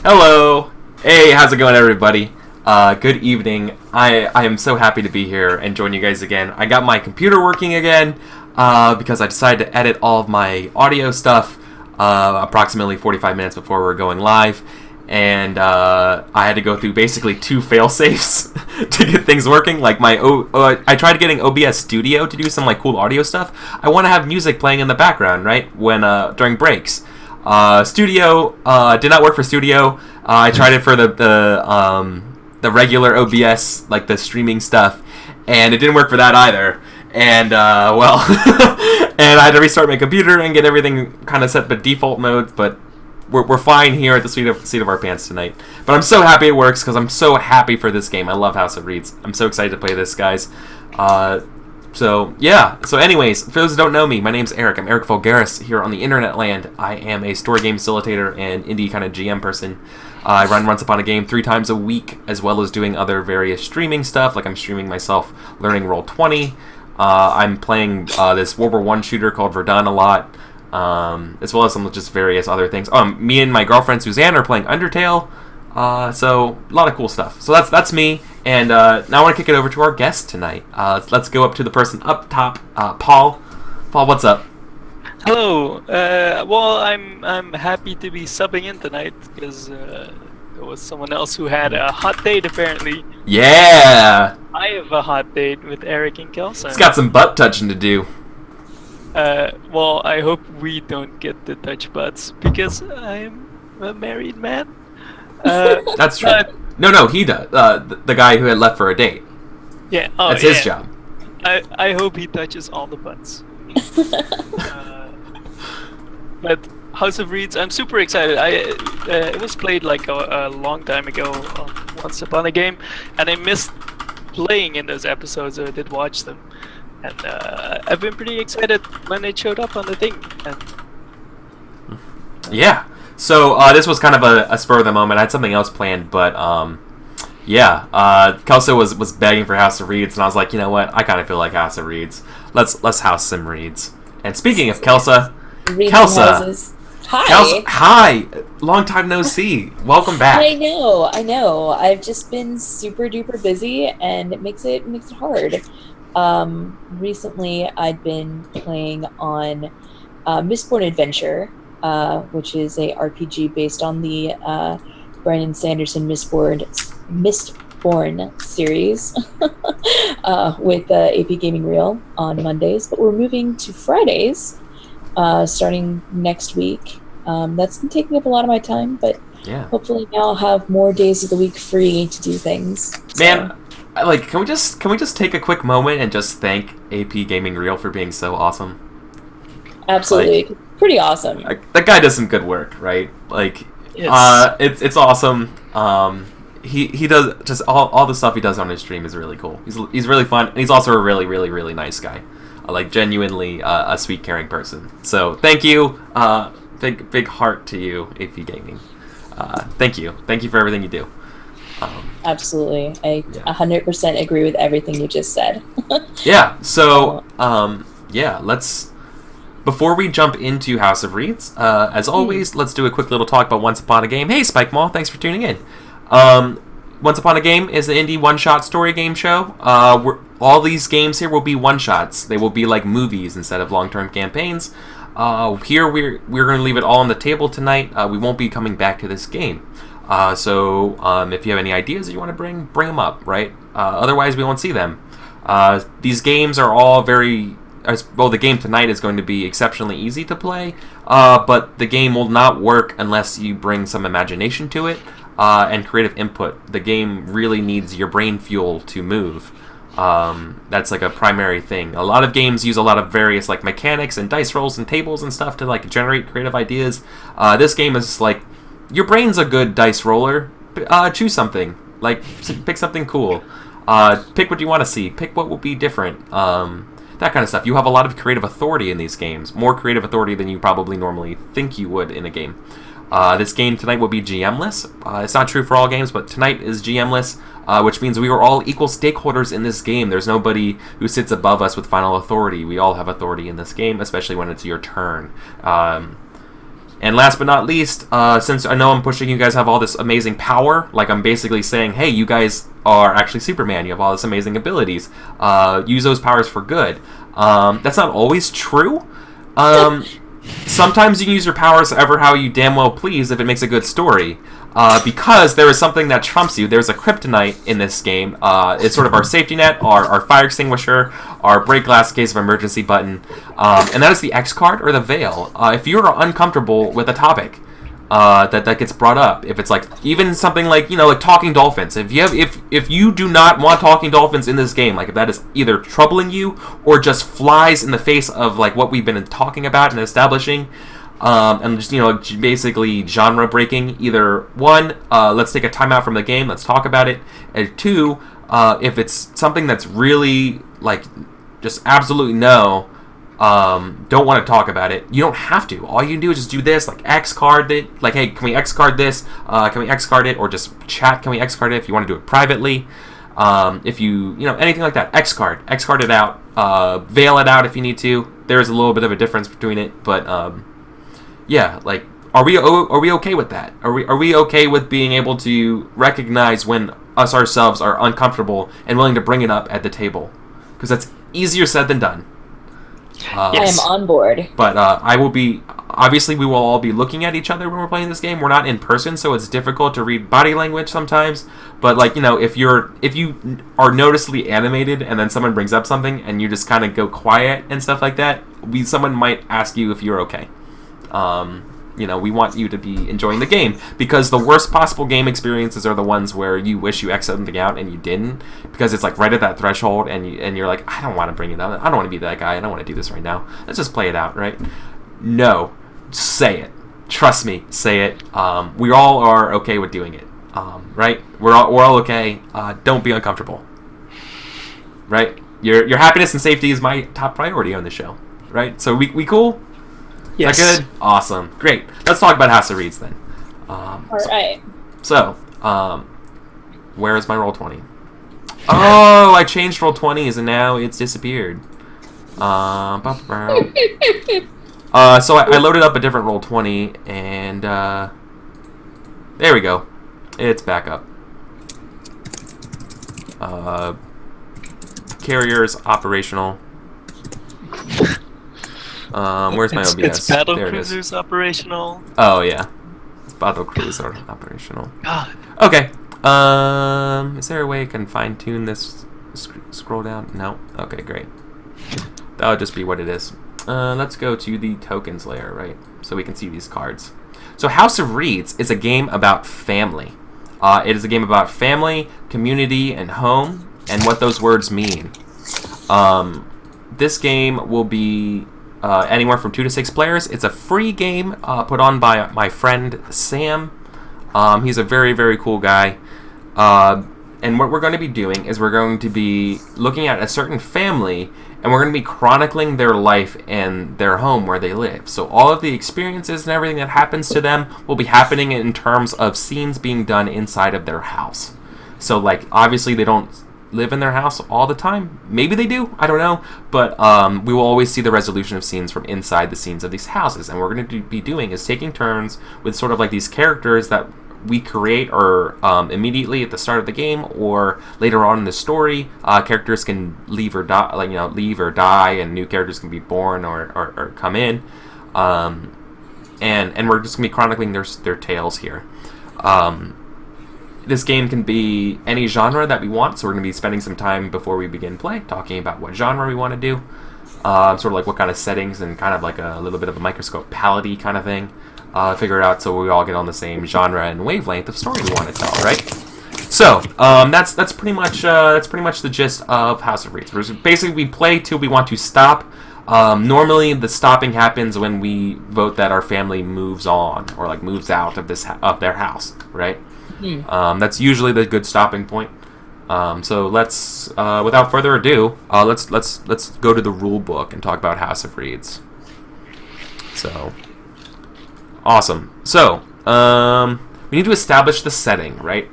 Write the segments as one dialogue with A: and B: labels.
A: Hello. Hey, how's it going, everybody? Good evening. I am so happy to be here and join you guys again. I got my computer working again because I decided to edit all of my audio stuff approximately 45 minutes before we're going live. And I had to go through basically 2 fail-safes to get things working. Like I tried getting OBS Studio to do some like cool audio stuff. I want to have music playing in the background, right, when during breaks. Studio did not work for Studio. I tried it for the regular OBS, like the streaming stuff, and it didn't work for that either. And well, and I had to restart my computer and get everything kind of set to default mode. But we're fine here at the seat of our pants tonight. But I'm so happy it works because I'm so happy for this game. I love House of Reeds. I'm so excited to play this, guys. So, yeah. So, anyways, for those who don't know me, my name's Eric. I'm Eric Vulgaris here on the internet land. I am a story game facilitator and indie kind of GM person. I run Once Upon a Game 3 times a week, as well as doing other various streaming stuff, like I'm streaming myself learning Roll20. I'm playing this World War I shooter called Verdun a lot, as well as some just various other things. Me and my girlfriend Suzanne are playing Undertale, so a lot of cool stuff. So that's me. And now I want to kick it over to our guest tonight. Let's go up to the person up top, Paul. Paul, what's up?
B: Hello. Well, I'm happy to be subbing in tonight because there was someone else who had a hot date apparently.
A: Yeah.
B: I have a hot date with Eric and Kelson.
A: It's got some butt touching to do.
B: Well, I hope we don't get to touch butts because I'm a married man.
A: That's true. No, he does. The guy who had left for a date.
B: Yeah,
A: that's his job.
B: I hope he touches all the butts. But House of Reeds, I'm super excited. It was played like a long time ago, Once Upon a Game, and I missed playing in those episodes. So I did watch them, and I've been pretty excited when it showed up on the thing. And
A: yeah. So this was kind of a spur of the moment. I had something else planned, but Kelso was begging for House of Reeds, and I was like, you know what? I kind of feel like House of Reeds. Let's house some Reeds. And speaking of Kelsa, hi, long time no see. Welcome back.
C: I know. I've just been super duper busy, and it makes it hard. Recently, I'd been playing on Mistborn Adventure. Which is a RPG based on the Brandon Sanderson Mistborn series with AP Gaming Reel on Mondays. But we're moving to Fridays starting next week. That's been taking up a lot of my time, but hopefully now I'll have more days of the week free to do things.
A: Man, can we just take a quick moment and just thank AP Gaming Reel for being so awesome?
C: Absolutely. Pretty awesome.
A: That guy does some good work, right? Like, it's awesome. He does just all the stuff he does on his stream is really cool. He's really fun, and he's also a really, really, really nice guy. Like, genuinely a sweet, caring person. So thank you, big heart to you, AP Gaming. Thank you for everything you do.
C: Absolutely, I 100% agree with everything you just said.
A: Yeah. So let's. Before we jump into House of Reeds, as always, let's do a quick little talk about Once Upon a Game. Hey, Spike Mall, thanks for tuning in. Once Upon a Game is an indie one-shot story game show. All these games here will be one-shots. They will be like movies instead of long-term campaigns. Here, we're going to leave it all on the table tonight. We won't be coming back to this game. So if you have any ideas that you want to bring them up, right? Otherwise, we won't see them. These games are all very... Well, the game tonight is going to be exceptionally easy to play, but the game will not work unless you bring some imagination to it and creative input. The game really needs your brain fuel to move. That's like a primary thing. A lot of games use a lot of various like mechanics and dice rolls and tables and stuff to like generate creative ideas. This game is like, your brain's a good dice roller. Choose something. Like, pick something cool. Pick what you want to see. Pick what will be different. That kind of stuff. You have a lot of creative authority in these games. More creative authority than you probably normally think you would in a game. This game tonight will be GM-less. It's not true for all games, but tonight is GM-less, which means we are all equal stakeholders in this game. There's nobody who sits above us with final authority. We all have authority in this game, especially when it's your turn. And last but not least, since I know I'm pushing you guys have all this amazing power, like I'm basically saying, hey, you guys are actually Superman. You have all this amazing abilities. Use those powers for good. That's not always true. Sometimes you can use your powers ever how you damn well please if it makes a good story. Because there is something that trumps you. There's a kryptonite in this game. It's sort of our safety net, our fire extinguisher, our break glass in case of emergency button, and that is the X card or the veil. If you're uncomfortable with a topic that gets brought up, if it's like even something like like talking dolphins, if you do not want talking dolphins in this game, like if that is either troubling you or just flies in the face of like what we've been talking about and establishing. And just, basically genre breaking. Either one, let's take a timeout from the game, let's talk about it. And two, if it's something that's really, like, just absolutely no, don't want to talk about it, you don't have to. All you can do is just do this, like, X card it. Like, hey, can we X card this? Can we X card it? Or just chat, can we X card it if you want to do it privately? If you anything like that, X card it out, veil it out if you need to. There is a little bit of a difference between it, but, yeah, like, are we okay with that? Are we okay with being able to recognize when us ourselves are uncomfortable and willing to bring it up at the table? Because that's easier said than done.
C: Yes. I am on board.
A: But I will be... Obviously, we will all be looking at each other when we're playing this game. We're not in person, so it's difficult to read body language sometimes. But, like, if you are noticeably animated and then someone brings up something and you just kind of go quiet and stuff like that, someone might ask you if you're okay. We want you to be enjoying the game, because the worst possible game experiences are the ones where you wish you X something out and you didn't, because it's like right at that threshold and you're like, I don't want to bring it up. I don't want to be that guy. I don't want to do this right now. Let's just play it out, right? No. Say it. Trust me. Say it. We all are okay with doing it. Right? We're all okay. Don't be uncomfortable. Right? Your happiness and safety is my top priority on the show. Right? So we cool?
B: Yes.
A: Is that good? Awesome. Great. Let's talk about House of Reeds then.
C: Alright.
A: So, where is my Roll20? Oh, I changed Roll20s and now it's disappeared. So I loaded up a different Roll20 and there we go. It's back up. Carrier's operational. Where's my OBS?
B: It's Battle
A: there
B: Cruisers operational.
A: Oh, yeah. It's Battle Cruiser operational.
B: God.
A: Okay. Is there a way I can fine-tune this? Scroll down? No? Okay, great. That'll just be what it is. Let's go to the tokens layer, right? So we can see these cards. So House of Reeds is a game about family. It is a game about family, community, and home, and what those words mean. This game will be anywhere from 2 to 6 players. It's a free game put on by my friend Sam. He's a very, very cool guy. And what we're going to be doing is we're going to be looking at a certain family, and we're going to be chronicling their life and their home where they live. So all of the experiences and everything that happens to them will be happening in terms of scenes being done inside of their house. So, like, obviously they don't live in their house all the time. Maybe they do, I don't know. But we will always see the resolution of scenes from inside the scenes of these houses. And what we're going to be doing is taking turns with sort of like these characters that we create or immediately at the start of the game or later on in the story. Characters can leave or die, and new characters can be born or come in. And we're just going to be chronicling their tales here. This game can be any genre that we want, so we're going to be spending some time before we begin play talking about what genre we want to do, sort of like what kind of settings, and kind of like a little bit of a microscope palette-y kind of thing. Figure it out so we all get on the same genre and wavelength of story we want to tell, right? So that's pretty much the gist of House of Reeds. Basically, we play till we want to stop. Normally, the stopping happens when we vote that our family moves on or like moves out of their house, right? That's usually the good stopping point. So let's, without further ado, let's go to the rule book and talk about House of Reeds. So, awesome. So, we need to establish the setting, right?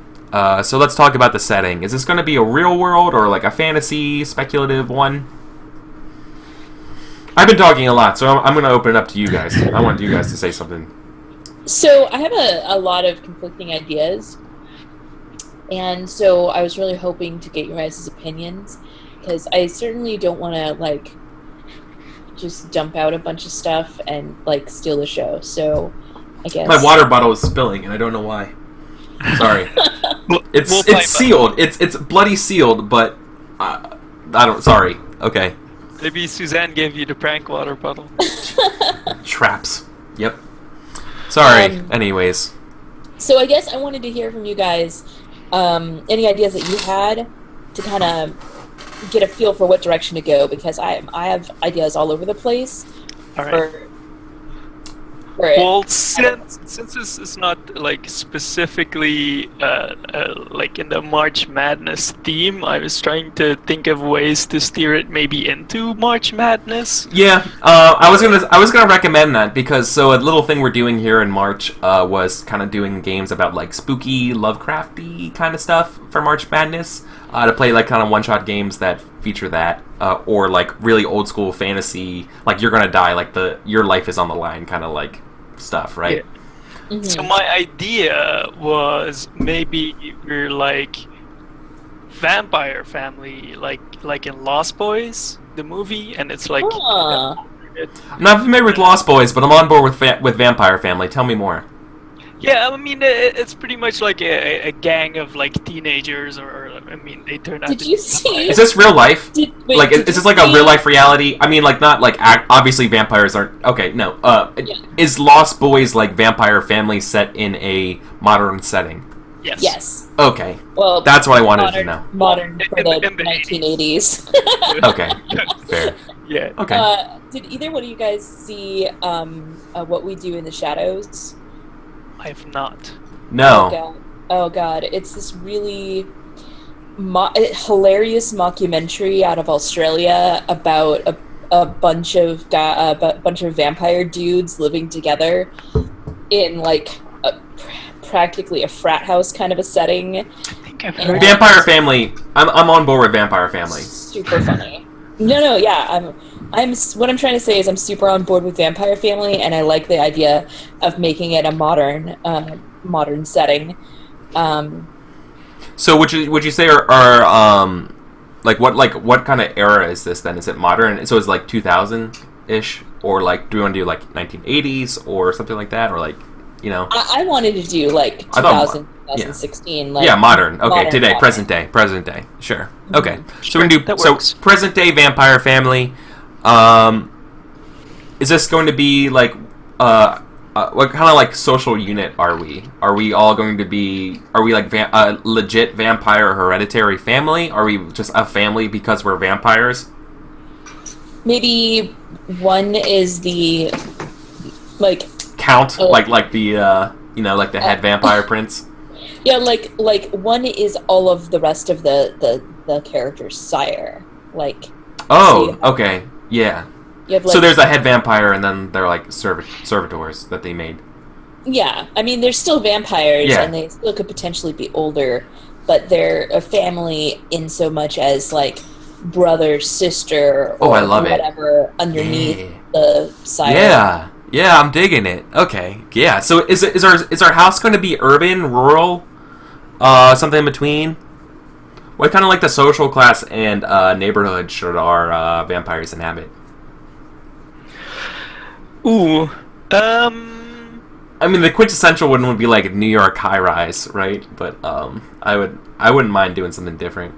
A: So let's talk about the setting. Is this going to be a real world or like a fantasy, speculative one? I've been talking a lot, so I'm going to open it up to you guys. I want you guys to say something.
C: So I have a lot of conflicting ideas, and so I was really hoping to get your guys' opinions, because I certainly don't want to like just dump out a bunch of stuff and like steal the show. So I guess
A: My water bottle is spilling, and I don't know why. Sorry. It's sealed. It's bloody sealed, but I don't. Sorry. Okay.
B: Maybe Suzanne gave you the prank water bottle.
A: Traps. Yep. Sorry. Anyways.
C: So I guess I wanted to hear from you guys any ideas that you had to kind of get a feel for what direction to go, because I have ideas all over the place.
B: All right. Well, since this is not like specifically like in the March Madness theme, I was trying to think of ways to steer it maybe into March Madness.
A: Yeah, I was gonna recommend that, because a little thing we're doing here in March was kind of doing games about like spooky, Lovecrafty kind of stuff for March Madness, to play like kind of one-shot games that feature that, or like really old school fantasy, like you're gonna die, like your life is on the line kind of like stuff, right?
B: Yeah. Mm-hmm. So my idea was maybe we're like vampire family, like in Lost Boys, the movie, and it's like.
A: I'm not familiar with Lost Boys, but I'm on board with Vampire Family. Tell me more.
B: Yeah, I mean, it's pretty much like a gang of like teenagers, or I mean, they turn out.
C: Did you see?
A: Is this real life? Is this like a real life reality? I mean, like not like obviously vampires aren't. Okay, no. Is Lost Boys like Vampire Family set in a modern setting?
B: Yes.
C: Yes.
A: Okay.
C: Well,
A: that's what I wanted to know.
C: Modern for the 1980s.
A: Okay. Fair.
B: Yeah.
A: Okay.
C: Did either one of you guys see What We Do in the Shadows?
B: I have not.
A: No.
C: Oh god. It's this really hilarious mockumentary out of Australia about a bunch of vampire dudes living together in like practically a frat house kind of a setting.
B: I think I've heard
A: Vampire Family. I'm on board with Vampire Family.
C: Super funny. No, yeah. What I'm trying to say is I'm super on board with Vampire Family, and I like the idea of making it a modern setting.
A: So would you say are what kind of era is this then? Is it modern? So it's like 2000-ish, or like do we want to do like 1980s or something like that, or like, you know?
C: I wanted to do like 2016.
A: Yeah.
C: Like,
A: yeah, modern. Okay,
C: modern
A: today,
C: modern.
A: present day. Sure. Okay,
B: Sure,
A: so we can do present day Vampire Family. Is this going to be like what kind of like social unit are we? Are we all going to be? Are we like legit vampire hereditary family? Are we just a family because we're vampires?
C: Maybe one is the like
A: count, like the like the head vampire prince.
C: Yeah, like one is all of the rest of the character's sire. Like.
A: Oh, okay, yeah.
C: Like,
A: so there's a head vampire, and then they're like servitors that they made.
C: Yeah, I mean they're still vampires,
A: yeah.
C: And they still could potentially be older, but they're a family in so much as like brother, sister, or
A: I love
C: whatever underneath the sire.
A: Yeah, I'm digging it. Okay, yeah. So is our house going to be urban, rural, something in between? What kind of like the social class and neighborhood should our vampires inhabit?
B: Ooh,
A: I mean, the quintessential one would be like New York high rise, right? But I wouldn't mind doing something different.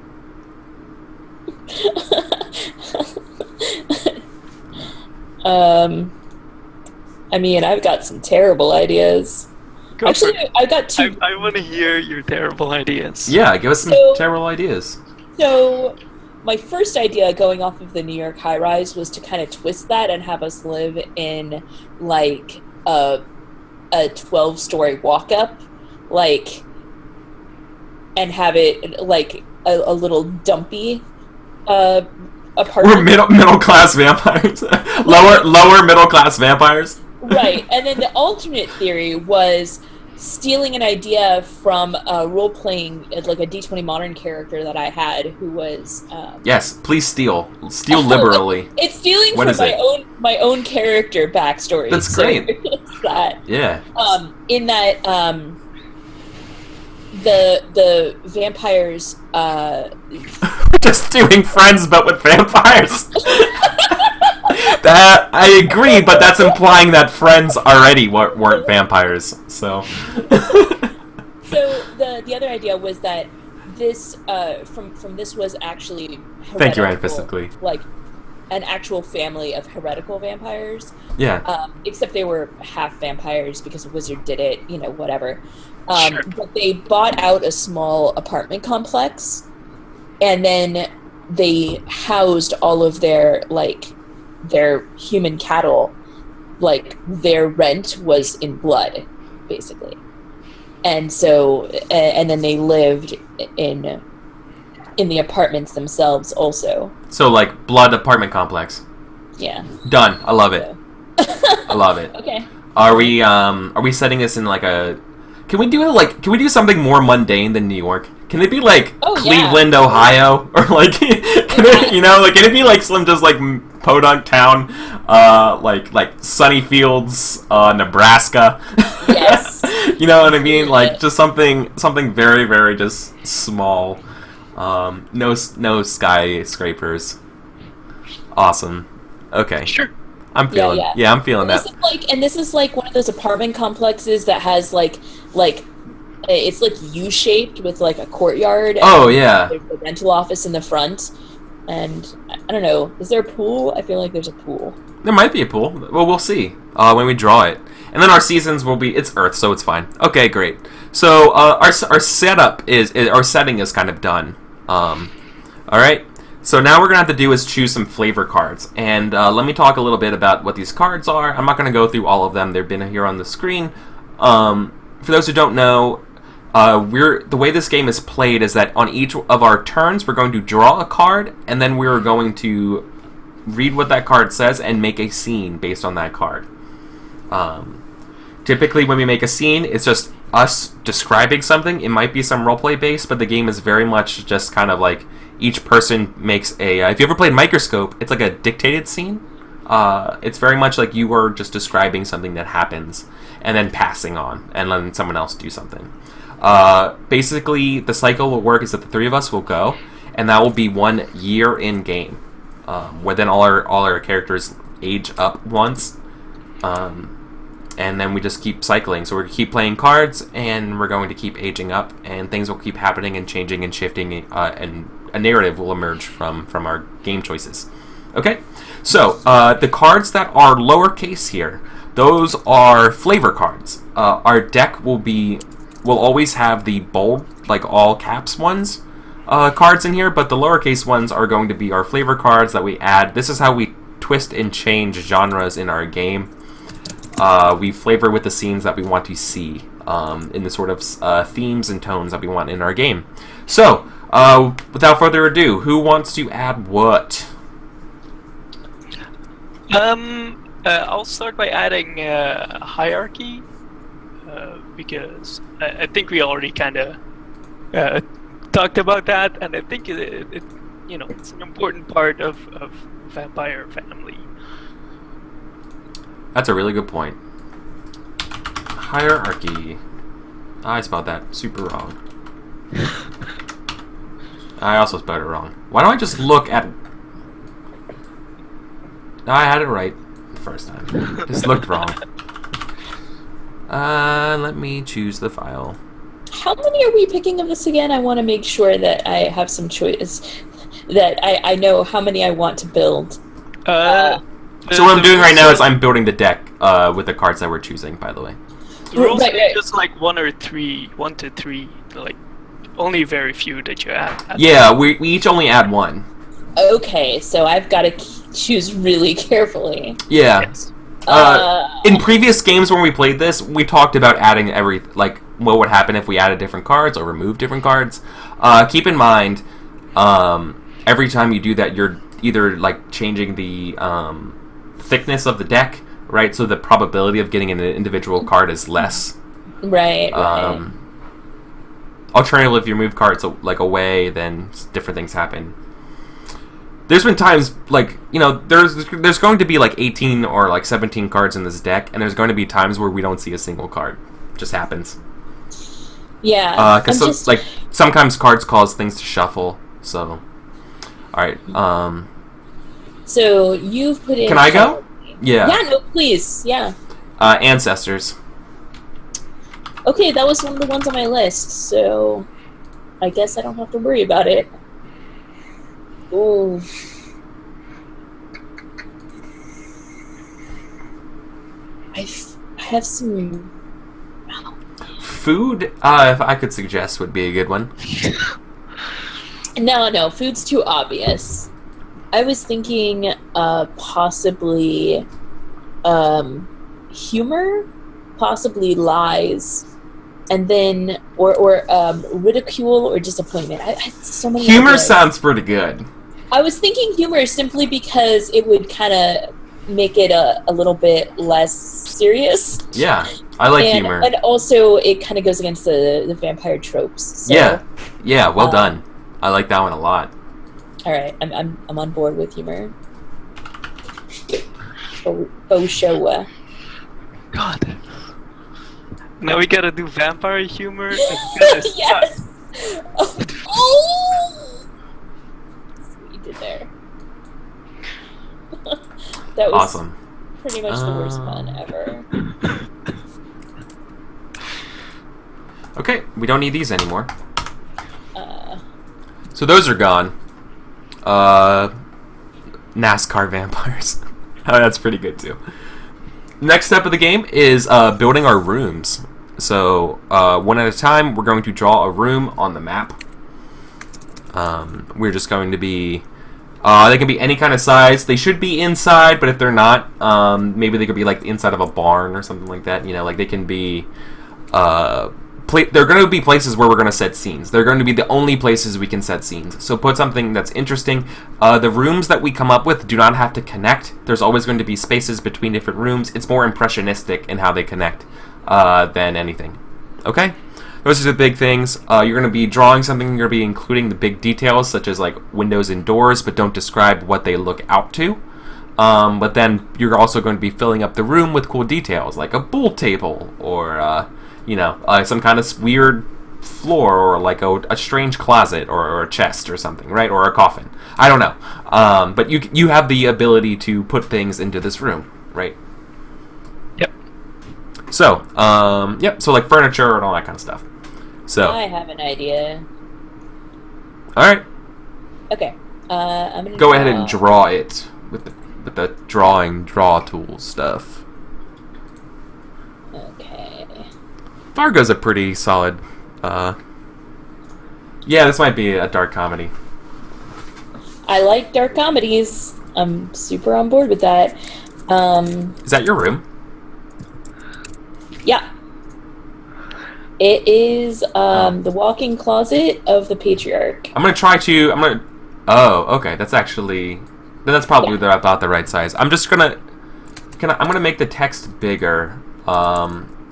C: I mean, I've got some terrible ideas. Actually, I got two.
B: I want to hear your terrible ideas.
A: Yeah, give us some terrible ideas.
C: So, my first idea, going off of the New York high-rise, was to kind of twist that and have us live in, like, a 12-story walk-up, like, and have it, like, a little dumpy apartment.
A: We're middle-class vampires. lower middle-class vampires.
C: Right, and then the alternate theory was stealing an idea from a role-playing, like a D20 Modern character that I had, who was.
A: Yes, please steal liberally.
C: It's stealing
A: What
C: from
A: is
C: my own character backstory.
A: That's great.
C: It's that.
A: Yeah.
C: In that, the vampires.
A: Just doing Friends, but with vampires. That I agree, but that's implying that Friends already weren't vampires. So.
C: So the other idea was that this from this was actually
A: thank you, Ryan, physically,
C: like an actual family of heretical vampires.
A: Yeah.
C: Except they were half vampires because a wizard did it. Whatever.
B: Sure.
C: But they bought out a small apartment complex, and then they housed all of their human cattle. Like, their rent was in blood, basically. And so, and then they lived in the apartments themselves also.
A: So, like, blood apartment complex.
C: Yeah.
A: Done. I love it. I love it.
C: Okay.
A: Are we setting this in like a? Can we do something more mundane than New York? Can it be like Cleveland, Ohio, or like can it be like some just like podunk town, like Sunny Fields, Nebraska?
C: Yes.
A: You know what I mean? Like just something very, very just small. No skyscrapers. Awesome. Okay.
B: Sure.
A: I'm feeling. Yeah, I'm feeling that.
C: This is like one of those apartment complexes that has like it's like U-shaped with like a courtyard.
A: Oh yeah.
C: There's a rental office in the front, and I don't know. Is there a pool? I feel like there's a pool.
A: There might be a pool. Well, we'll see when we draw it. And then our seasons will be. It's Earth, so it's fine. Okay, great. So our setup our setting is kind of done. All right. So now we're going to have to do is choose some flavor cards. And let me talk a little bit about what these cards are. I'm not going to go through all of them. They've been here on the screen. For those who don't know, the way this game is played is that on each of our turns, we're going to draw a card, and then we're going to read what that card says and make a scene based on that card. Typically, when we make a scene, it's just us describing something. It might be some roleplay based, but the game is very much just kind of like each person makes a... if you ever played Microscope, it's like a dictated scene. It's very much like you are just describing something that happens and then passing on and letting someone else do something. Basically, the cycle will work is that the three of us will go, and that will be 1 year in game, where then all our characters age up once, and then we just keep cycling. So we keep playing cards, and we're going to keep aging up, and things will keep happening and changing and shifting, and a narrative will emerge from our game choices. Okay, so the cards that are lowercase here, those are flavor cards. Our deck will always have the bold, like all caps ones, cards in here, but the lowercase ones are going to be our flavor cards that we add. This is how we twist and change genres in our game. We flavor with the scenes that we want to see, in the sort of themes and tones that we want in our game. So, without further ado, who wants to add what?
B: I'll start by adding hierarchy, because I think we already kind of talked about that, and I think it's an important part of vampire family.
A: That's a really good point. Hierarchy. I spelled that super wrong. I also spelled it wrong. Why don't I just look at... No, I had it right the first time. Just looked wrong. Let me choose the file.
C: How many are we picking of this again? I want to make sure that I have some choice, that I know how many I want to build.
A: So what I'm doing right now is I'm building the deck with the cards that we're choosing, by the way.
B: The rules are just like 1 to 3, like only very few that you add.
A: Yeah, we each only add 1.
C: Okay, so I've got to choose really carefully.
A: Yeah.
B: Yes.
A: In previous games when we played this, we talked about adding what would happen if we added different cards or removed different cards. Keep in mind, every time you do that, you're either like changing the thickness of the deck, right? So the probability of getting an individual card is less.
C: Right.
A: Alternatively, if you move cards like away, then different things happen. There's been times like there's going to be like 18 or like 17 cards in this deck, and there's going to be times where we don't see a single card. It just happens.
C: Yeah.
A: Because like sometimes cards cause things to shuffle. So, all right.
C: So you've put in.
A: Can I go? Yeah.
C: Yeah. No, please. Yeah.
A: Ancestors.
C: Okay, that was one of the ones on my list, so I guess I don't have to worry about it. Ooh. I have some...
A: Food, if I could suggest, would be a good one.
C: No, food's too obvious. I was thinking possibly humor, possibly lies, and then or ridicule or disappointment. I so many
A: humor
C: ideas.
A: Sounds pretty good.
C: I was thinking humor simply because it would kind of make it a little bit less serious.
A: Yeah, I like humor.
C: And also, it kind of goes against the vampire tropes. So,
A: yeah, well done. I like that one a lot.
C: All right, I'm on board with humor. Faux show.
B: God. Now we gotta do vampire humor. It's
C: Yes. Oh. That's what you did there. That was
A: awesome.
C: Pretty much the worst pun ever.
A: Okay, we don't need these anymore. So those are gone. NASCAR vampires. Oh, that's pretty good too. Next step of the game is building our rooms. So one at a time, we're going to draw a room on the map. We're just going to be... they can be any kind of size. They should be inside, but if they're not, maybe they could be like inside of a barn or something like that. You know, like they can be... they're going to be places where we're going to set scenes. They're going to be the only places we can set scenes. So put something that's interesting. The rooms that we come up with do not have to connect. There's always going to be spaces between different rooms. It's more impressionistic in how they connect than anything. Okay? Those are the big things. You're going to be drawing something. You're going to be including the big details, such as like windows and doors, but don't describe what they look out to. But then you're also going to be filling up the room with cool details, like a pool table or... some kind of weird floor, or like a strange closet, or a chest or something, right? Or a coffin. I don't know. But you have the ability to put things into this room, right?
B: Yep.
A: So, so like furniture and all that kind of stuff. So
C: I have an idea.
A: All right.
C: Okay. I'm gonna
A: go ahead and draw it with the draw tool stuff.
C: Okay.
A: Fargo's a pretty solid. Yeah, this might be a dark comedy.
C: I like dark comedies. I'm super on board with that.
A: Is that your room?
C: Yeah. It is the walk-in closet of the patriarch.
A: Oh, okay. That's actually... That's probably about the right size. I'm just gonna... I'm gonna make the text bigger.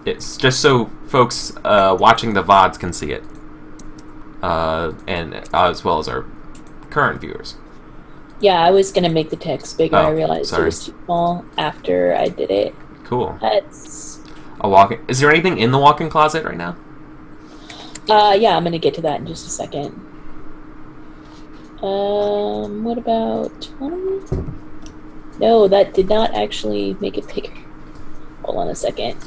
A: It's just so folks watching the VODs can see it. And as well as our current viewers.
C: Yeah, I was gonna make the text bigger.
A: Oh,
C: I realized it was too small after I did it.
A: Cool.
C: That's...
A: Is there anything in the walk-in closet right now?
C: Yeah, I'm gonna get to that in just a second. What about 20? No, that did not actually make it bigger. Hold on a second.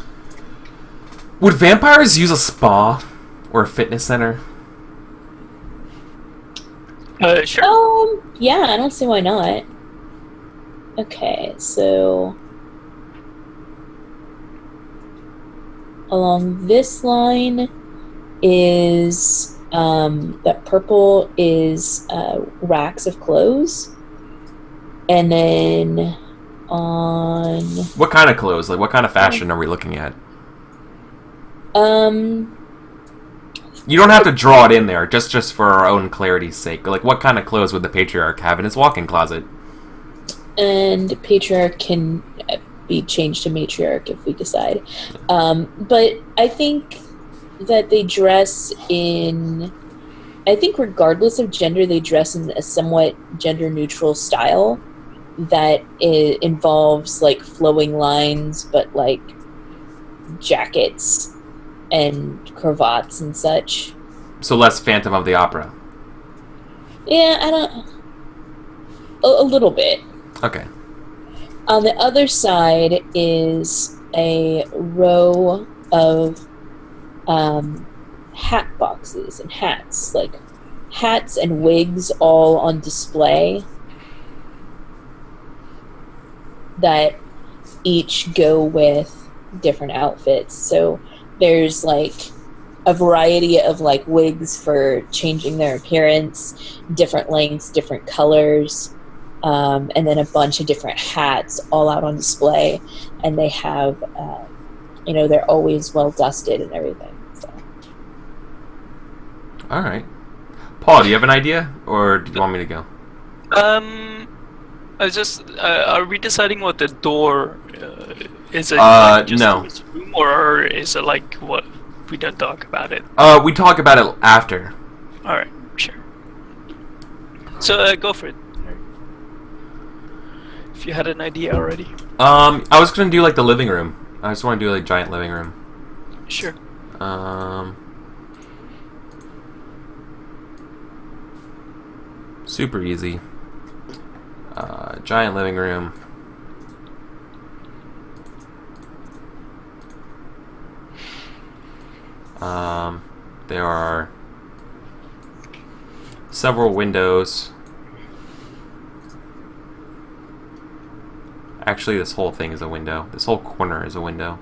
A: Would vampires use a spa or a fitness center?
B: Sure.
C: Yeah, I don't see why not. Okay, so along this line is that purple is racks of clothes, and then on
A: what kind of clothes? Like what kind of fashion are we looking at? You don't have to draw it in there, just for our own clarity's sake. Like, what kind of clothes would the patriarch have in his walk-in closet?
C: And patriarch can be changed to matriarch if we decide. But I think that they dress in. I think regardless of gender, they dress in a somewhat gender neutral style that involves like flowing lines, but like jackets and cravats and such.
A: So less Phantom of the Opera.
C: Yeah, I don't. A little bit.
A: Okay.
C: On the other side is a row of hat boxes and hats, like hats and wigs all on display that each go with different outfits. So there's like a variety of like wigs for changing their appearance, different lengths, different colors, and then a bunch of different hats all out on display. And they have, they're always well dusted and everything. So.
A: All right. Paul, do you have an idea, or do you want me to go?
B: I was just. Are we deciding what the door is? It like just
A: no.
B: this room, or is it like what we don't talk about it?
A: We talk about it after.
B: All right, sure. So go for it. If you had an idea already.
A: I was gonna do like the living room. I just want to do like giant living room.
B: Sure.
A: Super easy. Giant living room. There are several windows. Actually, this whole thing is a window. This whole corner is a window.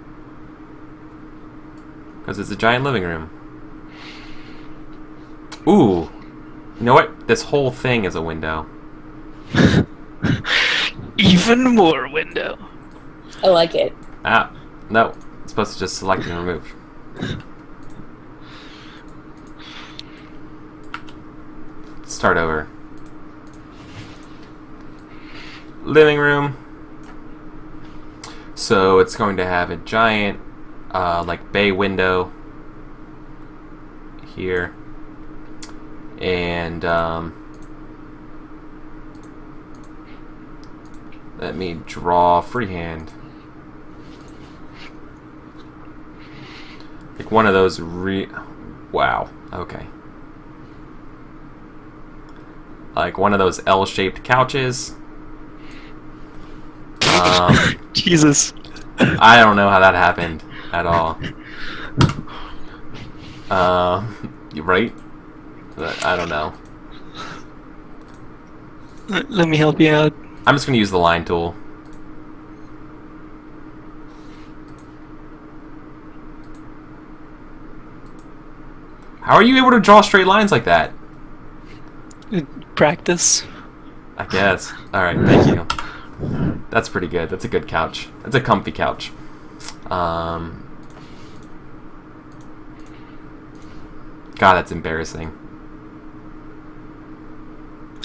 A: Because it's a giant living room. Ooh. You know what? This whole thing is a window.
B: Even more window.
C: I like it.
A: Ah, no. It's supposed to just select and remove. Start over. Living room. So it's going to have a giant, like bay window here, and let me draw freehand. Like one of those wow, okay. Like one of those L-shaped couches.
B: Jesus.
A: I don't know how that happened at all. Right? I don't know.
B: Let me help you out.
A: I'm just gonna use the line tool. How are you able to draw straight lines like that?
B: Practice.
A: I guess. Alright, thank you. That's pretty good. That's a good couch. That's a comfy couch. God, that's embarrassing.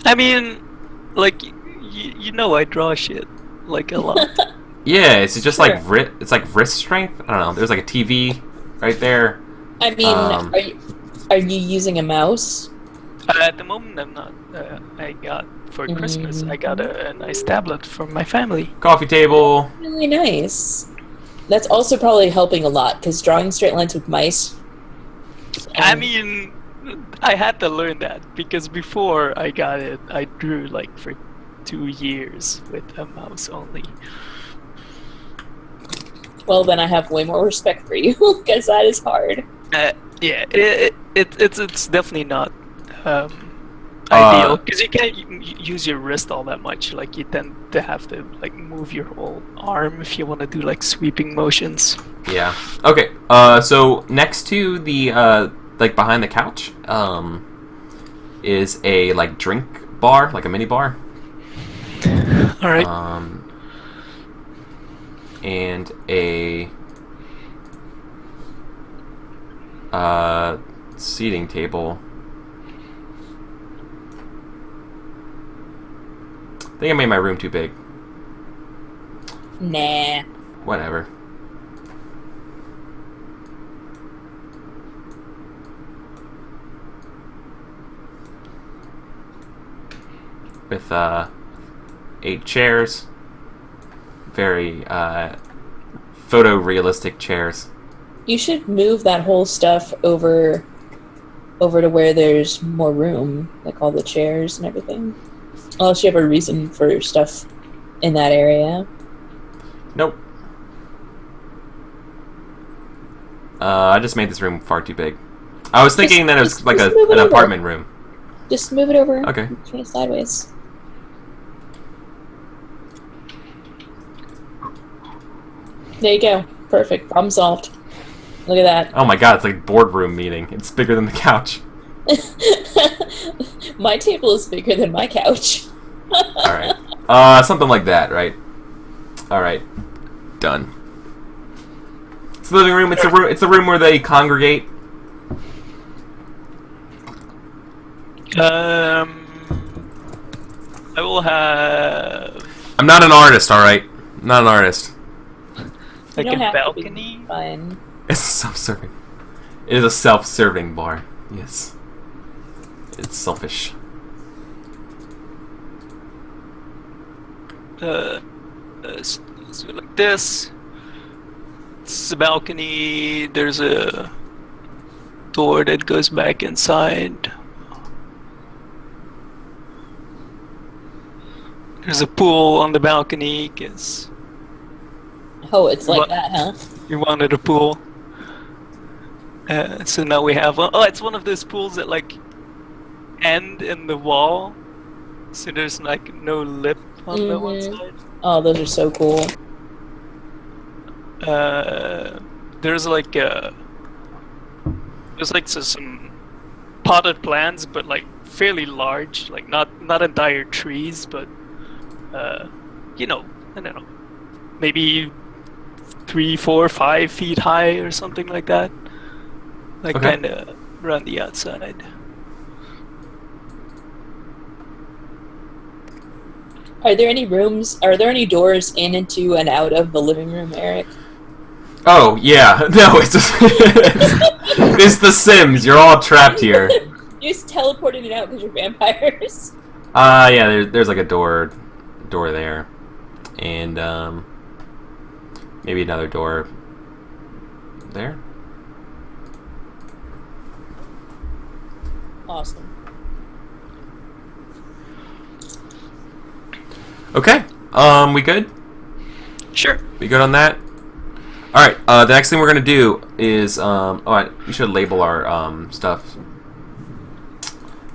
B: I mean, like, you know I draw shit, like, a lot.
A: Yeah, it's just
C: Sure.
A: like it's like wrist strength. I don't know. There's like a TV right there.
C: I mean, are you using a mouse?
B: At the moment, I'm not. I got, for Christmas, I got a nice tablet from my family.
A: Coffee table.
C: Really nice. That's also probably helping a lot, because drawing straight lines with mice...
B: I mean, I had to learn that, because before I got it, I drew, like, for 2 years with a mouse only.
C: Well, then I have way more respect for you, because that is hard.
B: Yeah, it's definitely not ideal, because you can't use your wrist all that much. Like, you tend to have to like move your whole arm if you want to do like sweeping motions.
A: Yeah. Okay. So next to the like behind the couch, is a like drink bar, like a mini bar.
B: All right.
A: And a seating table. I think I made my room too big.
C: Nah.
A: Whatever. With 8 chairs. Very photorealistic chairs.
C: You should move that whole stuff over to where there's more room, like all the chairs and everything. Unless you have a reason for stuff in that area.
A: Nope. I just made this room far too big. I was thinking that it was like an apartment room.
C: Just move it over.
A: Okay.
C: Turn it sideways. There you go. Perfect. Problem solved. Look at that.
A: Oh my god, it's like a boardroom meeting. It's bigger than the couch.
C: My table is bigger than my couch.
A: Alright. Something like that, right? Alright. Done. It's the living room. It's the room where they congregate.
B: I will have
A: I'm not an artist, alright? I'm not an artist.
B: like
C: You
B: a
C: don't have to
B: balcony.
C: be fun.
A: It's self-serving. It is a self-serving bar. Yes. It's selfish.
B: Let's do it like this. This is a balcony. There's a door that goes back inside. There's a pool on the balcony because
C: Oh, it's like
B: What?
C: that, huh?
B: you wanted a pool. So now we have one. Oh, it's one of those pools that like end in the wall. So there's like no lip on the one side.
C: Oh, those are so cool.
B: There's like some potted plants, but like fairly large, like not entire trees, but you know, I don't know, maybe 3, 4, 5 feet high or something like that. Like
A: Okay.
B: kind of around the outside.
C: Are there any doors in, into, and out of the living room, Eric?
A: Oh, yeah. No, it's it's The Sims. You're all trapped here.
C: You just teleported it out because you're vampires.
A: Yeah, there's like a door there. And, maybe another door there.
C: Awesome.
A: Okay. We good?
B: Sure.
A: We good on that? Alright, the next thing we're gonna do is, alright, we should label our, stuff.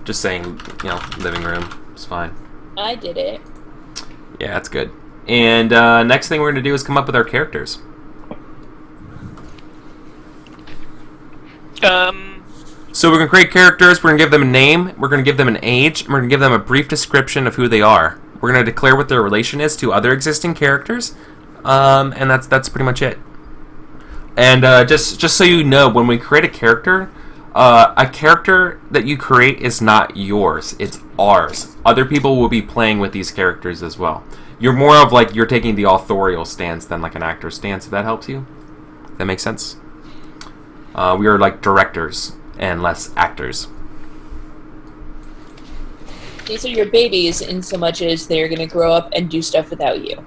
A: Just saying, you know, living room. It's fine.
C: I did it.
A: Yeah, that's good. And, next thing we're gonna do is come up with our characters. So we're gonna create characters, we're gonna give them a name, we're gonna give them an age, and we're gonna give them a brief description of who they are. We're gonna declare what their relation is to other existing characters, and that's pretty much it. And just so you know, when we create a character that you create is not yours; it's ours. Other people will be playing with these characters as well. You're more of like you're taking the authorial stance than like an actor's stance. If that helps you, if that makes sense. We are like directors and less actors.
C: These are your babies in so much as they're going to grow up and do stuff without you.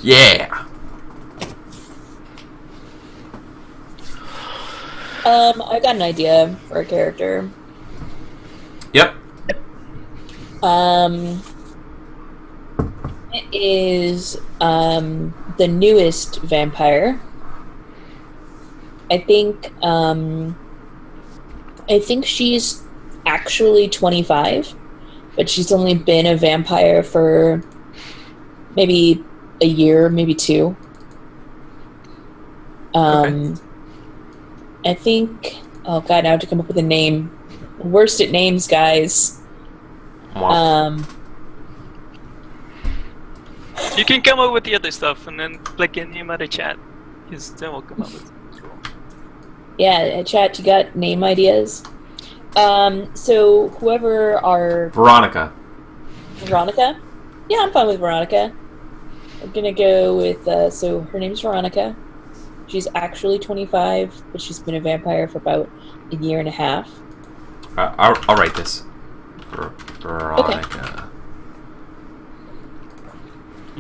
A: Yeah.
C: I got an idea for a character.
A: Yep.
C: It is the newest vampire. I think she's actually 25, but she's only been a vampire for maybe a year, maybe 2.
A: Okay.
C: I think. Oh god, now I have to come up with a name. Worst at names, guys.
B: You can come up with the other stuff and then click in name out of chat. Because then we'll come up with
C: Yeah, chat, you got name ideas? So whoever our
A: Veronica.
C: Veronica? Yeah, I'm fine with Veronica. I'm gonna go with, so her name's Veronica. She's actually 25, but she's been a vampire for about a year and a half.
A: I'll write this. Veronica.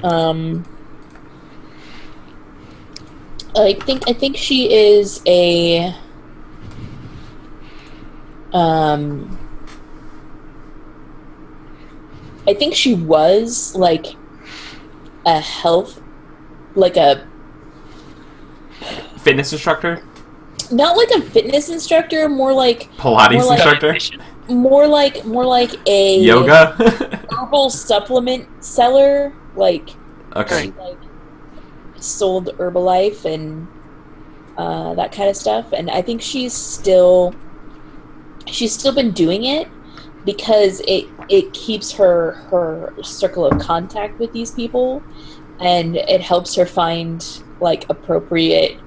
C: Okay. I think she is a I think she was like a
A: Fitness instructor?
C: not like a fitness instructor, more like
A: Pilates instructor?
C: more like a
A: Yoga?
C: herbal supplement seller, like
A: Okay.
C: she like sold Herbalife and that kind of stuff. And I think she's still been doing it because it keeps her circle of contact with these people, and it helps her find like appropriate.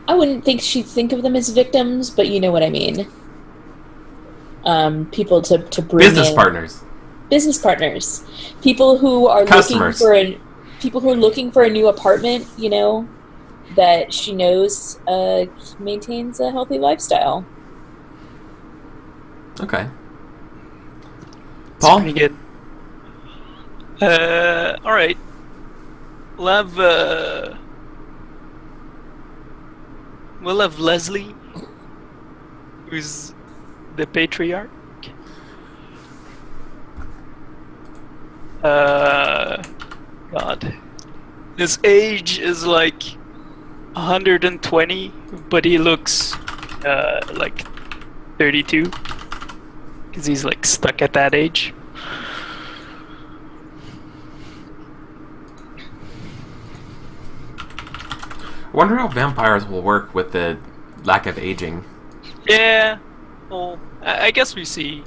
C: I wouldn't think she'd think of them as victims, but you know what I mean. People to bring
A: Business
C: in.
A: partners.
C: People who are
A: Customers.
C: looking for a new apartment, you know, that she knows maintains a healthy lifestyle.
A: Okay.
B: It's
A: Paul?
B: pretty good. All right. We'll have Leslie, who's the patriarch. God. His age is like 120, but he looks like 32. Because he's like stuck at that age.
A: I wonder how vampires will work with the lack of aging.
B: Yeah. Well, I guess we see.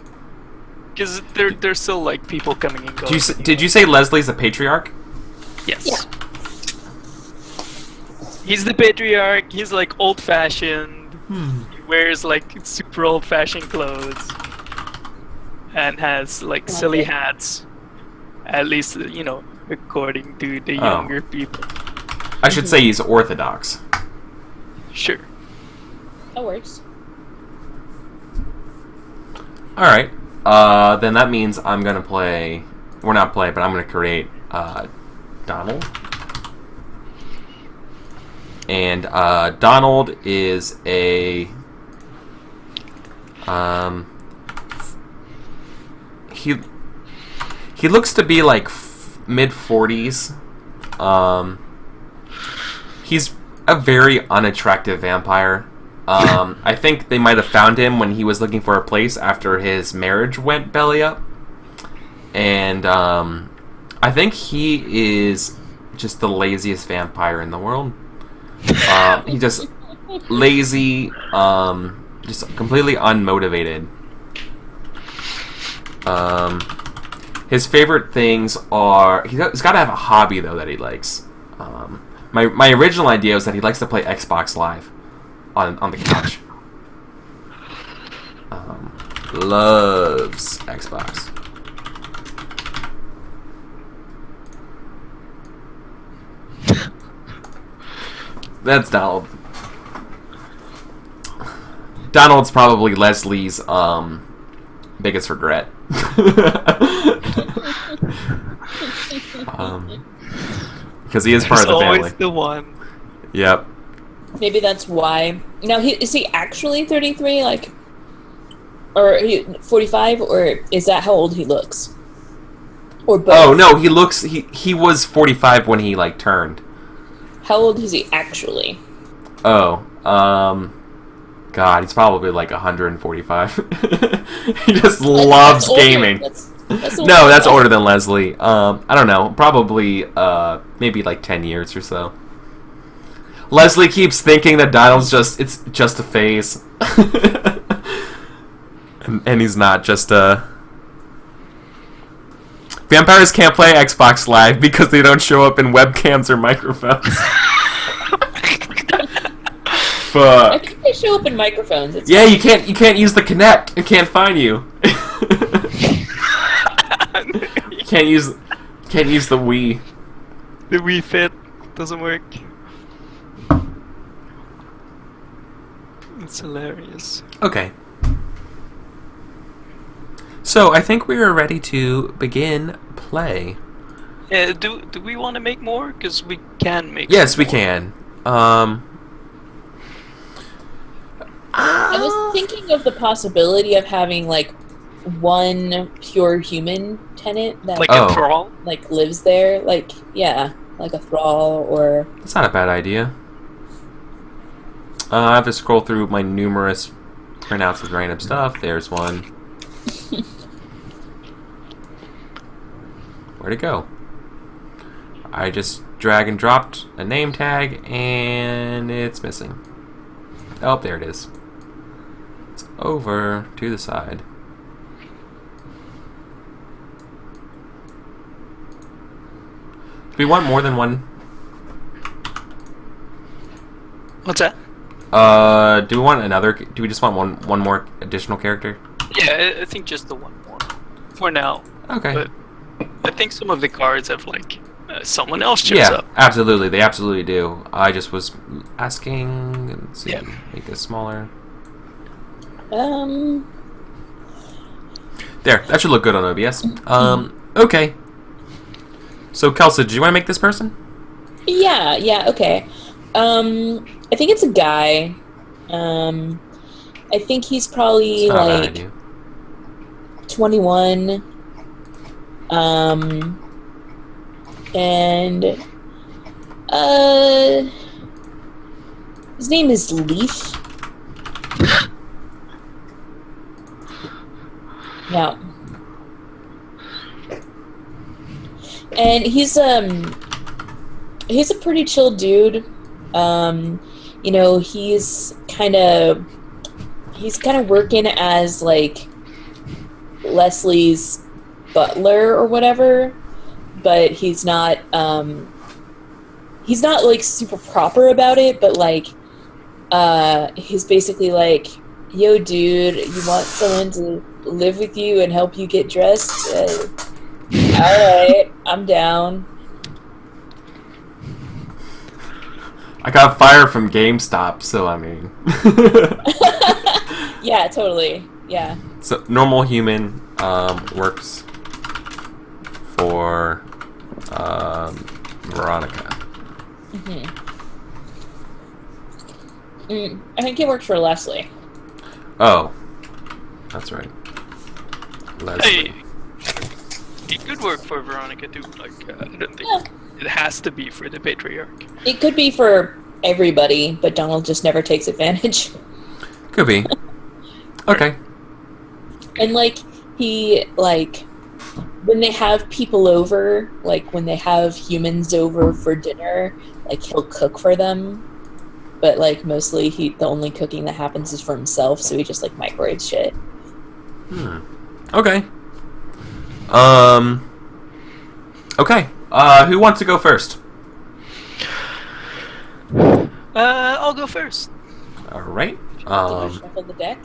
B: Because there's still like people coming and going.
A: Did you say Leslie's a patriarch?
B: Yes.
C: Yeah.
B: He's the patriarch. He's like old-fashioned. He wears like super old-fashioned clothes, and has like silly hats. At least, you know, according to the younger people.
A: I should say he's orthodox.
B: Sure.
C: That works.
A: Alright. Then that means I'm gonna play... Well, not play, but I'm gonna create Donald. And Donald is a... He looks to be like mid-40s. He's a very unattractive vampire. I think they might have found him when he was looking for a place after his marriage went belly up. And I think he is just the laziest vampire in the world. He's just lazy, just completely unmotivated. His favorite things are... He's got to have a hobby, though, that he likes. My original idea was that he likes to play Xbox Live on the couch. Loves Xbox. That's Donald. Donald's probably Leslie's biggest regret. Because he is part of the family.
B: Always the one.
A: Yep.
C: Maybe that's why. Now, is he actually 33? Like, or 45? Or is that how old he looks? Or both?
A: Oh no, he looks. He was 45 when he like turned.
C: How old is he actually?
A: Oh, God, he's probably like 145. He just loves gaming. No, that's older than Leslie. I don't know. Probably, maybe like 10 years or so. Leslie keeps thinking that Donald's it's just a phase. and he's not just a... Vampires can't play Xbox Live because they don't show up in webcams or microphones. Fuck.
C: I think they show up in microphones.
A: Yeah, you can't use the Kinect. It can't find you. Can't use the Wii.
B: The Wii Fit doesn't work. It's hilarious.
A: Okay. So I think we are ready to begin play.
B: Yeah, do we want to make more? Because we can make.
A: Yes,
B: some
A: we
B: more.
A: can.
C: I was thinking of the possibility of having like one pure human tenant that
B: Like
A: Oh.
B: a thrall.
C: like lives there, like like a thrall or
A: That's not a bad idea. I have to scroll through my numerous printouts with random stuff. There's one. Where'd it go? I just drag and dropped a name tag and it's missing. Oh, there it is. It's over to the side. Do we want more than one?
B: What's that?
A: Do we want another? Do we just want one more additional character?
B: Yeah, I think just the one more for now.
A: Okay.
B: But I think some of the cards have like someone else shows
A: Yeah,
B: up.
A: absolutely. They absolutely do. I just was asking. Let's see.
B: Yeah.
A: Make this smaller. There. That should look good on OBS. Okay. So, Kelsa, did you want to make this person?
C: yeah, okay. I think it's a guy. I think he's probably
A: It's not a bad
C: like
A: idea.
C: 21. And his name is Leaf. Yeah. And he's a pretty chill dude. You know, he's kind of working as like Leslie's butler or whatever, but he's not like super proper about it, but like he's basically like, yo dude, you want someone to live with you and help you get dressed? Alright, I'm down.
A: I got fired from GameStop, so I mean.
C: Yeah, totally. Yeah.
A: So normal human works for Veronica.
C: I think it worked for Leslie.
A: Oh, that's right. Leslie.
B: Hey, it could work for Veronica too. Like I don't think
C: Yeah.
B: it has to be for the patriarch.
C: It could be for everybody, but Donald just never takes advantage.
A: Could be. Okay.
C: And like he like when they have people over, like when they have humans over for dinner, like he'll cook for them. But like mostly the only cooking that happens is for himself, so he just like microwaves shit.
A: Okay. Okay. Who wants to go first?
B: I'll go first.
A: All right.
C: Did you shuffle the deck?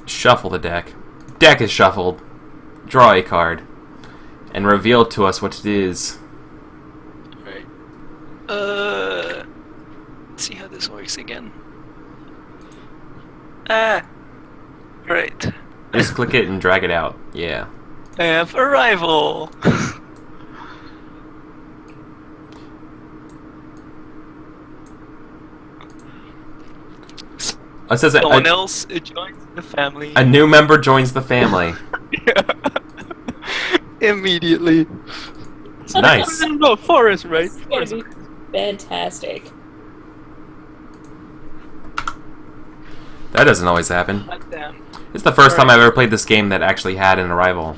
A: Shuffle the deck. Deck is shuffled. Draw a card, and reveal to us what it is.
B: Right. Let's see how this works again. Right.
A: Just click it and drag it out. Yeah.
B: I have arrival.
A: It says
B: Someone else joins the family.
A: a new member joins the family.
B: Immediately.
A: Nice.
B: No, Forrest, right?
C: It's gonna be fantastic.
A: That doesn't always happen.
B: God damn.
A: It's the first time I've ever played this game that actually had an arrival.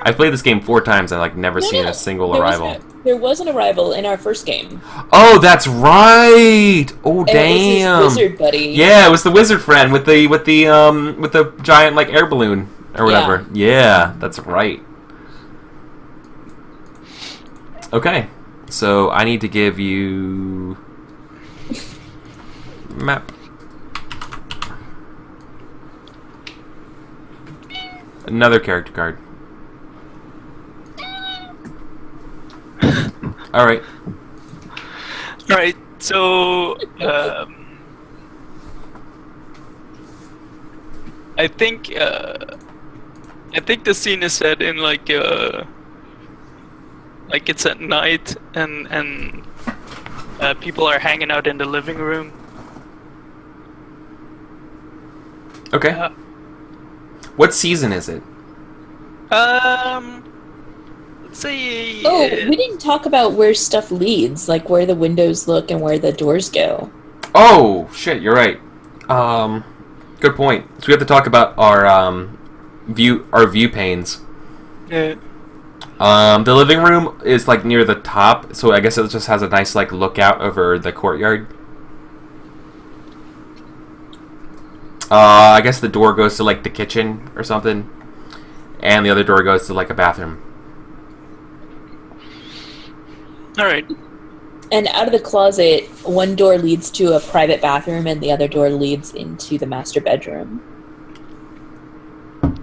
A: I've played this game 4 times and like never seen a single arrival.
C: There was an arrival in our first game.
A: Oh, that's right. Oh,
C: And
A: damn.
C: it was his wizard buddy.
A: Yeah, it was the wizard friend with the giant like air balloon or whatever. Yeah, that's right. Okay, so I need to give you map. Another character card. All right.
B: All right. So I think the scene is set in like it's at night and people are hanging out in the living room.
A: Okay. What season is it?
B: Let's say.
C: Oh, we didn't talk about where stuff leads, like where the windows look and where the doors go.
A: Oh shit, you're right. Good point. So we have to talk about our view panes.
B: Yeah.
A: The living room is like near the top, so I guess it just has a nice like lookout over the courtyard. I guess the door goes to like the kitchen or something, and the other door goes to like a bathroom.
B: All right.
C: And out of the closet, one door leads to a private bathroom and the other door leads into the master bedroom.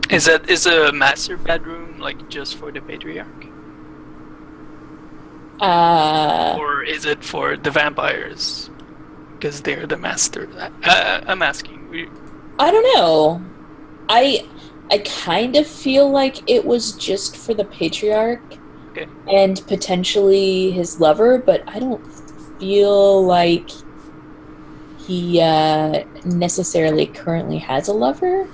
B: Is a master bedroom like just for the patriarch? Or is it for the vampires? Because they're the master. I'm asking.
C: I don't know. I kind of feel like it was just for the patriarch.
B: Okay.
C: And potentially his lover, but I don't feel like he necessarily currently has a lover,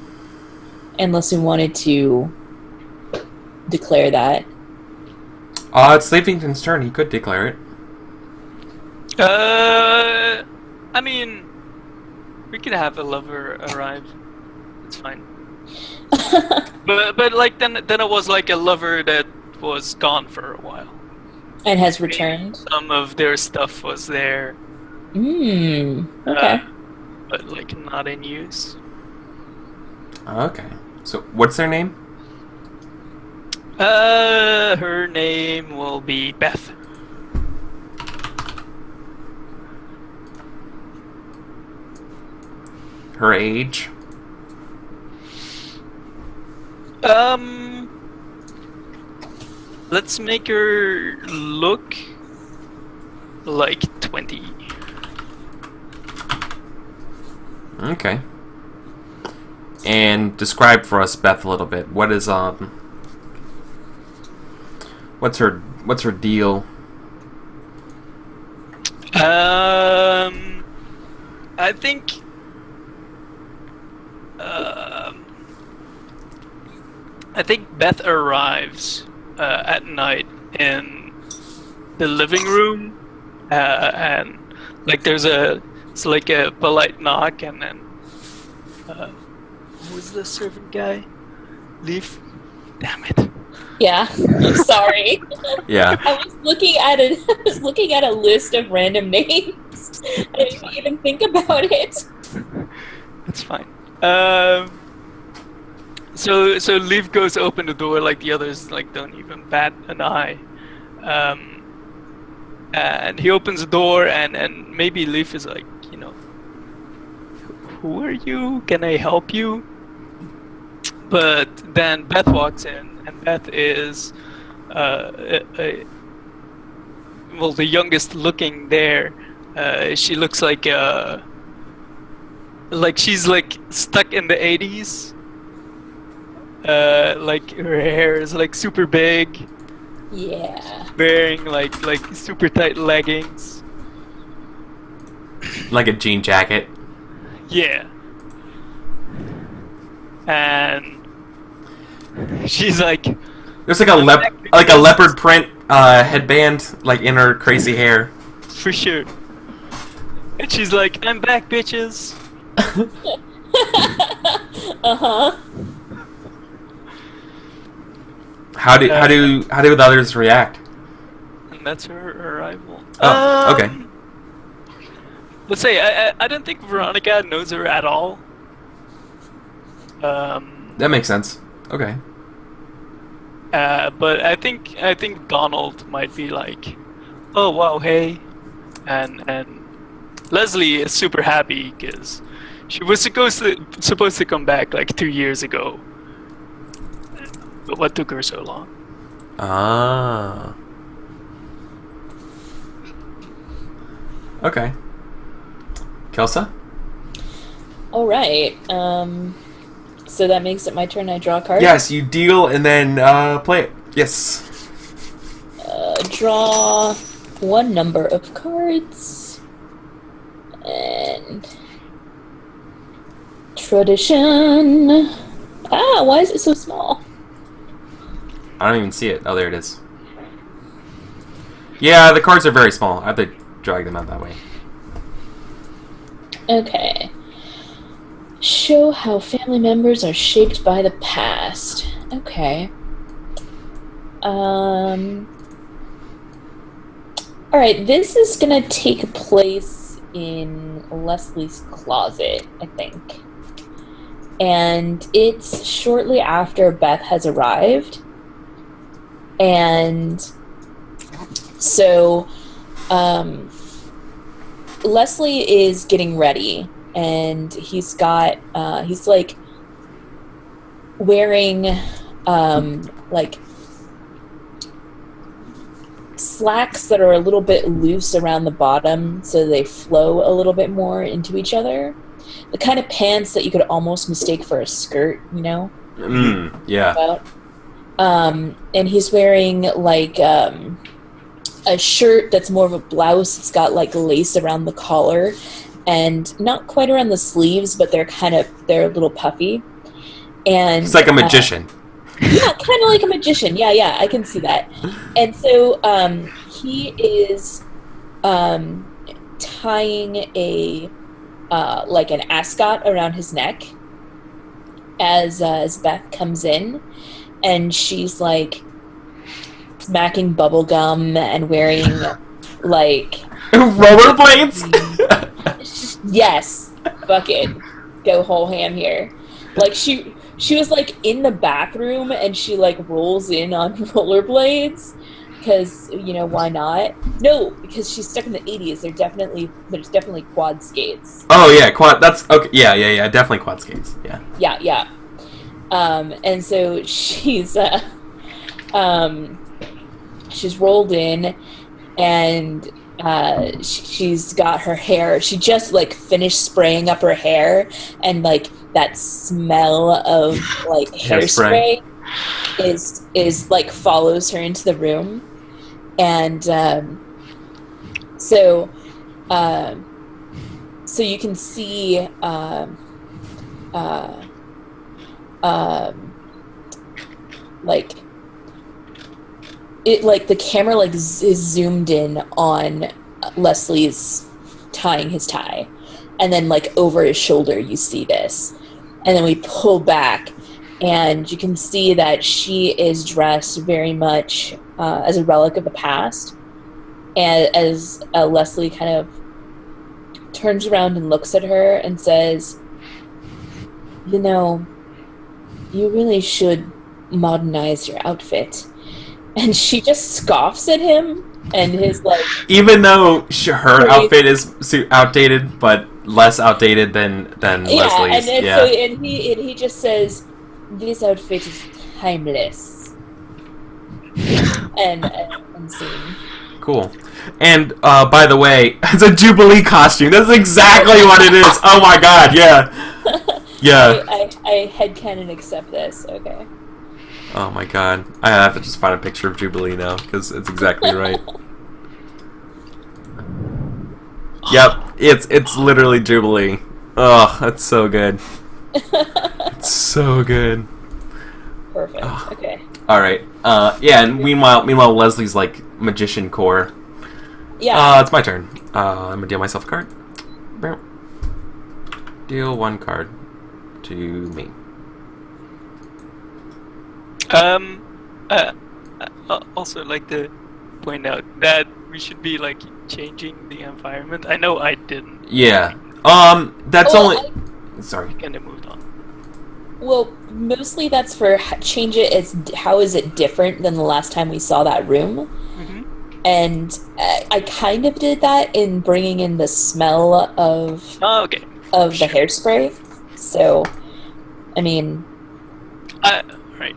C: unless we wanted to declare that.
A: It's Sleepington's turn. He could declare it.
B: I mean, we could have a lover arrive. It's fine. but like then it was like a lover that was gone for a while
C: And has returned.
B: Some of their stuff was there.
C: Okay.
B: But like not in use.
A: Okay. So what's their name?
B: Her name will be Beth.
A: Her age?
B: Let's make her look like 20.
A: Okay. And describe for us, Beth, a little bit. What's her deal?
B: I think Beth arrives at night in the living room, and like it's like a polite knock, and then who's the servant guy? Leaf. Damn it.
C: Yeah. I'm sorry.
A: Yeah.
C: I was looking at a list of random names. I didn't even think about it.
B: That's fine. So Leaf goes to open the door, like the others like don't even bat an eye. And he opens the door, and maybe Leaf is like, who are you? Can I help you? But then Beth walks in, and Beth is the youngest looking there. She looks like she's like stuck in the 80s. Like her hair is like super big.
C: Yeah.
B: Wearing like super tight leggings.
A: Like a jean jacket.
B: Yeah. And she's like,
A: There's like a leopard print headband like in her crazy hair.
B: for sure. And she's like, I'm back, bitches.
C: Uh-huh.
A: How do the others react?
B: And that's her arrival.
A: Oh, okay.
B: Let's say I don't think Veronica knows her at all.
A: That makes sense. Okay.
B: But I think Donald might be like, oh wow, hey, and Leslie is super happy because she was supposed to come back like 2 years ago. But what took her so long?
A: Ah. Okay. Kelsa?
C: All right. So that makes it my turn. I draw a card.
A: Yes, you deal and then play it. Yes.
C: Draw one number of cards. And tradition. Why is it so small?
A: I don't even see it. Oh, there it is. Yeah, the cards are very small. I have to drag them out that way.
C: Okay. Show how family members are shaped by the past. Okay. Alright, this is gonna take place in Leslie's closet, I think. And it's shortly after Beth has arrived. And so, Leslie is getting ready, and he's got, he's like wearing, like slacks that are a little bit loose around the bottom so they flow a little bit more into each other. The kind of pants that you could almost mistake for a skirt, you know?
A: Yeah.
C: And he's wearing like a shirt that's more of a blouse. It's got like lace around the collar and not quite around the sleeves, but they're a little puffy. And
A: he's like a magician.
C: Yeah, kind of like a magician. Yeah, I can see that. And so he is tying a like an ascot around his neck as Beth comes in, and she's like smacking bubble gum and wearing like
A: rollerblades.
C: Yes, fuck it, go whole ham here. Like she was like in the bathroom and she like rolls in on rollerblades because, you know, why not? No, because she's stuck in the 80s. There's definitely quad skates.
A: Oh yeah, quad. That's okay. Yeah. Definitely quad skates. Yeah.
C: Yeah. And so she's rolled in, and she's got her hair. She just like finished spraying up her hair, and like that smell of like hairspray is like follows her into the room, and so you can see like it, like the camera like is zoomed in on Leslie's tying his tie, and then like over his shoulder you see this, and then we pull back and you can see that she is dressed very much as a relic of the past, and as Leslie kind of turns around and looks at her and says, you know, you really should modernize your outfit. And she just scoffs at him and his like...
A: Even though her outfit is outdated, but less outdated than Leslie's.
C: And he just says, this outfit is timeless. and scene.
A: Cool. And by the way, it's a Jubilee costume. That's exactly what it is. Oh my god, yeah. Yeah.
C: I headcanon accept this. Okay.
A: Oh my god. I have to just find a picture of Jubilee now, because it's exactly right. Yep, it's literally Jubilee. Oh, that's so good. It's so good.
C: Perfect. Okay.
A: Alright. Yeah, and meanwhile Leslie's like magician core.
C: Yeah.
A: It's my turn. I'm gonna deal myself a card. Deal one card to me.
B: Also like to point out that we should be like changing the environment. I know I didn't.
A: Yeah. That's sorry.
B: We kind of moved on.
C: Well, mostly that's for change it as how is it different than the last time we saw that room.
B: Mm-hmm.
C: And I kind of did that in bringing in the smell of
B: the
C: hairspray. So, I mean,
B: right.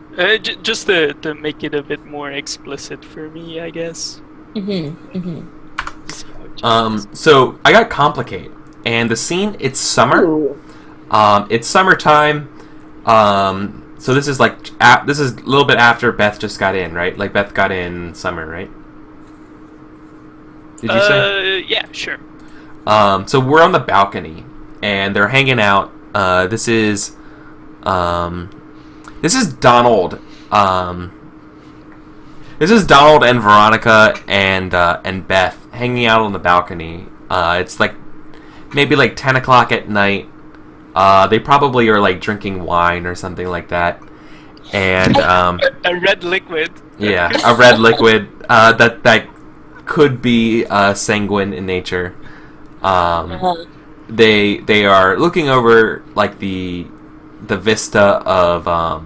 B: Just to make it a bit more explicit for me, I guess.
C: Mm-hmm. Mm-hmm.
B: See how it
A: So I got Complicate, and the scene, it's summer.
C: Ooh.
A: It's summertime. So this is like this is a little bit after Beth just got in, right? Like Beth got in summer, right? Did you say?
B: Yeah, sure.
A: So we're on the balcony, and they're hanging out. This is Donald. This is Donald and Veronica and Beth hanging out on the balcony. It's like maybe like 10 o'clock at night. They probably are like drinking wine or something like that. And
B: a red liquid.
A: Yeah, a red liquid that could be sanguine in nature. They are looking over like the vista of I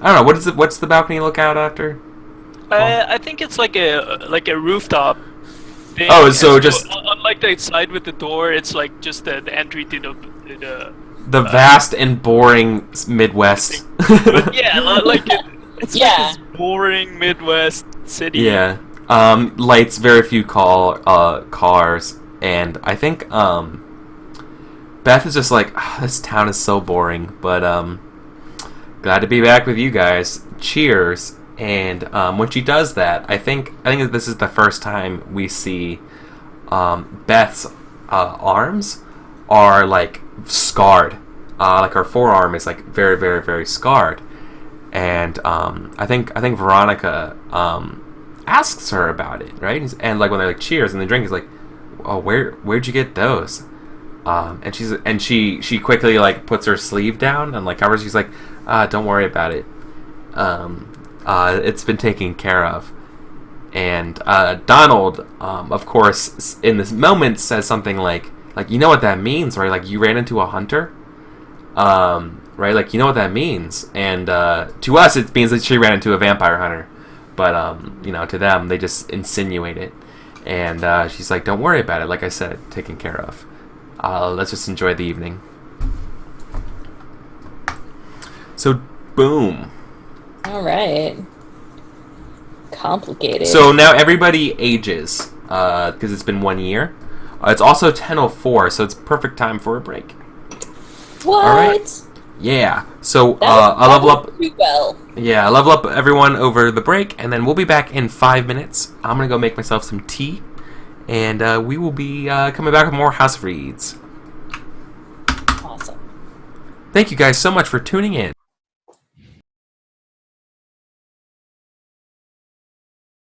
A: don't know, what's the balcony look out after?
B: I think it's like a rooftop thing.
A: Oh, so just
B: unlike the side with the door, it's like just the entry to
A: the vast and boring Midwest.
B: But yeah, like it's like this boring Midwest city.
A: Yeah. Lights, very few cars, and I think Beth is just like, this town is so boring, but glad to be back with you guys. Cheers. And when she does that, I think that this is the first time we see Beth's arms are like scarred. Like her forearm is like very, very, very scarred. And I think Veronica asks her about it, right? And like when they're like cheers and the drink is like, oh, where'd you get those? And she quickly like puts her sleeve down and like covers. She's like, don't worry about it. It's been taken care of. And Donald, of course, in this moment says something like you know what that means, right? Like you ran into a hunter, right? Like you know what that means. And to us, it means that she ran into a vampire hunter. But to them, they just insinuate it. And she's like, don't worry about it. Like I said, taken care of. Let's just enjoy the evening. So, boom.
C: All right. Complicated.
A: So now everybody ages because it's been 1 year. It's also 10:04, so it's perfect time for a break.
C: What?
A: All right. Yeah. So I'll level up.
C: Pretty well.
A: Yeah, I'll level up everyone over the break, and then we'll be back in 5 minutes. I'm gonna go make myself some tea, and we will be coming back with more House of Reeds.
C: Awesome.
A: Thank you guys so much for tuning in.